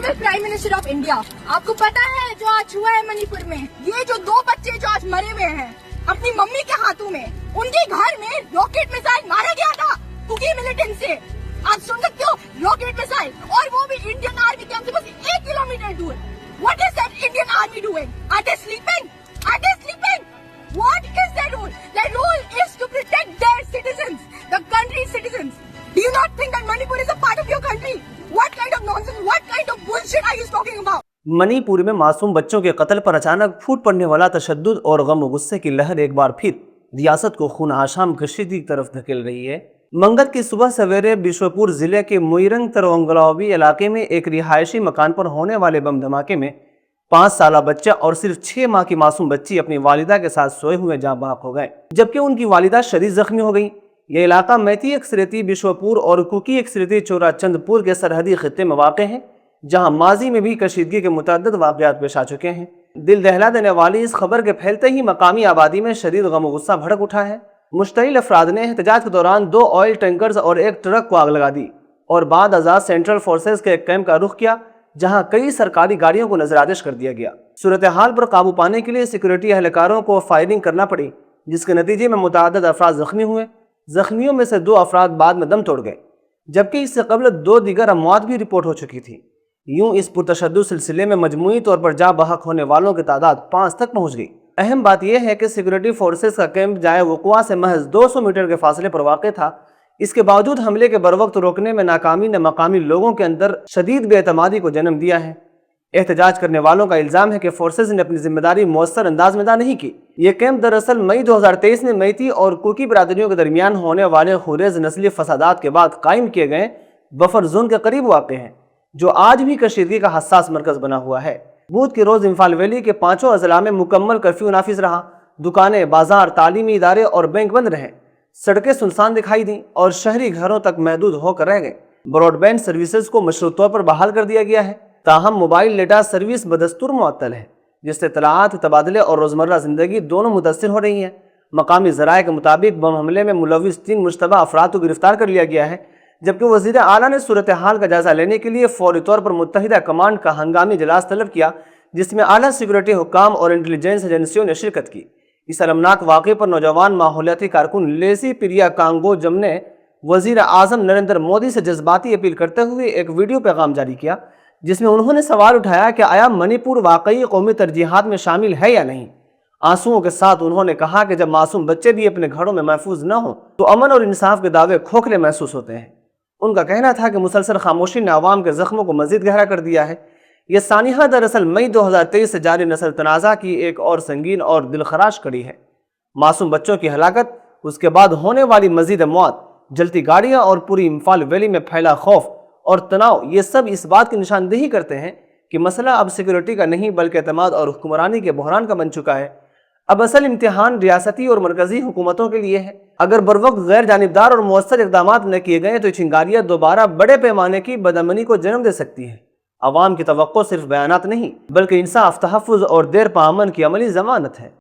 Honourable prime minister of India, आपको पता है जो आज हुआ है मणिपुर में, ये जो 2 बच्चे जो आज मरे हुए हैं अपनी मम्मी के हाथों में, उनके घर में रॉकेट मिसाइल मारा गया था कुकी मिलिटेंट से। आप सुन सकते हो, रॉकेट मिसाइल, और वो भी इंडियन आर्मी कैंप से बस 1 किलोमीटर दूर। What is that Indian army doing? Are they sleeping? Are they sleeping? What is their role? Their role is to protect their citizens, the country's citizens. Do you not think that Manipur is a part of your country? What kind of nonsense, what kind of bullshit are you talking about? Manipur में मासूम बच्चों के कत्ल पर अचानक फूट पड़ने वाला तशद्दुद और गम और गुस्से की लहर एक बार फिर रियासत को खून आशाम कशीदगी की तरफ धकेल रही है। मंगल की सुबह सवेरे बिशोपुर जिले के मुइरंग तरवंगलावी इलाके में एक रिहायशी मकान पर होने वाले बम धमाके में 5 साला बच्चा और सिर्फ 6 माह की मासूम बच्ची अपनी वालिदा के साथ सोए हुए जाँ बहक हो गए, जबकि उनकी वालिदा शदीद जख्मी हो गई। यह इलाका मैती अक्सरियती बिशोपुर और कुकी अक्सरियती चोरा चंदपुर के सरहदी खित्ते में वाक़ है, जहां माजी में भी कशीदगी के मुतअद्दिद वाक़यात पेश आ चुके हैं। दिल दहला देने वाली इस खबर के फैलते ही मकामी आबादी में शदीद गम और गुस्सा भड़क उठा है। मुश्तइल अफराद ने एहतजाज के दौरान 2 ऑयल टैंकर्स और एक ट्रक को आग लगा दी और बाद अज़ा सेंट्रल फोर्सेस के एक कैंप का रुख किया, जहां कई सरकारी गाड़ियों को नजरआतिश कर दिया गया। सूरत हाल पर काबू पाने के लिए सिक्योरिटी एहलकारों को फायरिंग करना पड़ी, जिसके नतीजे में मुतअद्दिद अफराद जख्मी हुए। जख्मियों में से 2 अफराद बाद में दम तोड़ गए, जबकि इससे कबल 2 दीगर अमवात भी रिपोर्ट हो चुकी थी। यूं इस पुरतशद्दुद सिलसिले में मजमूई तौर पर जा बहक होने वालों की तादाद 5 तक पहुंच गई। अहम बात यह है कि सिक्योरिटी फोर्सेस का कैंप जाए वक़ुआ से महज 200 मीटर के फासले पर वाक़ था। इसके बावजूद हमले के बरवक्त रोकने में नाकामी ने मकामी लोगों के अंदर शदीद बेएतमादी को जन्म दिया है। एहतजाज करने वालों का इल्ज़ाम है कि फोर्सेस ने अपनी जिम्मेदारी मौसर अंदाज में अदा नहीं की। ये कैंप दरअसल मई 2023 में मैती और कुकी बरादरियों के दरमियान होने वाले खुरेज नस्ली फसादात के बाद कायम किए गए बफर जोन के करीब वाक़ हैं, जो आज भी कशीदगी का हसास मरकज बना हुआ है। बुध के रोज इम्फाल वैली के 5 अजला में मुकम्मल कर्फ्यू नाफिज रहा। दुकानें, बाजार, तालीमी इदारे और बैंक बंद रहे। सड़कें सुनसान दिखाई दी और शहरी घरों तक महदूद होकर रह गए। ब्रॉडबैंड सर्विसेज को मशरूत तौर पर बहाल कर दिया गया है, ताहम मोबाइल डेटा सर्विस बदस्तूर मुअत्तल है, जिससे तलाआत, तबादले और रोजमर्रा जिंदगी दोनों मुतासिर हो रही हैं। मकामी ज़राए के मुताबिक बम हमले में मुलविस 3 मुश्तबा अफराद को गिरफ्तार कर लिया गया है, जबकि वज़ीर आला ने सूरत हाल का जायजा लेने के लिए फौरी तौर पर मुत्तहिदा कमांड का हंगामी इजलास तलब किया, जिसमें आला सिक्योरिटी हुक्काम और इंटेलिजेंस एजेंसियों ने शिरकत की। इस अलमनाक वाक़े पर नौजवान माहौलियाती कारकुन लेसी प्रिया कांगोजम ने वज़ीर आज़म नरेंद्र मोदी से जज्बाती अपील करते हुए एक वीडियो पैगाम जारी किया, जिसमें उन्होंने सवाल उठाया कि आया मणिपुर वाकई कौमी तरजीहात में शामिल है या नहीं। आंसुओं के साथ उन्होंने कहा कि जब मासूम बच्चे भी अपने घरों में महफूज न हों तो अमन और इंसाफ के दावे खोखले महसूस होते हैं। उनका कहना था कि मुसलसल खामोशी ने अवाम के जख्मों को मजीद गहरा कर दिया है। यह सानिहा दरअसल मई 2023 से जारी नस्ल तनाज़ा की एक और संगीन और दिलखराश कड़ी है। मासूम बच्चों की हलाकत, उसके बाद होने वाली मजीद मौत, जलती गाड़ियाँ और पूरी इम्फाल वैली में फैला खौफ और तनाव, ये सब इस बात की निशानदेही करते हैं कि मसला अब सिक्योरिटी का नहीं बल्कि एतमाद और हुक्मरानी के बहरान का बन चुका है। अब असल इम्तिहान रियासती और मरकजी हुकूमतों के लिए है। अगर बरवक्त गैर जानिबदार और मौसर इकदाम न किए गए तो चिंगारियाँ दोबारा बड़े पैमाने की बदअमनी को जन्म दे सकती है। अवाम की तवक्को सिर्फ बयानात नहीं बल्कि इंसाफ, तहफ़्फ़ुज़ और देर पामन की अमली ज़मानत है।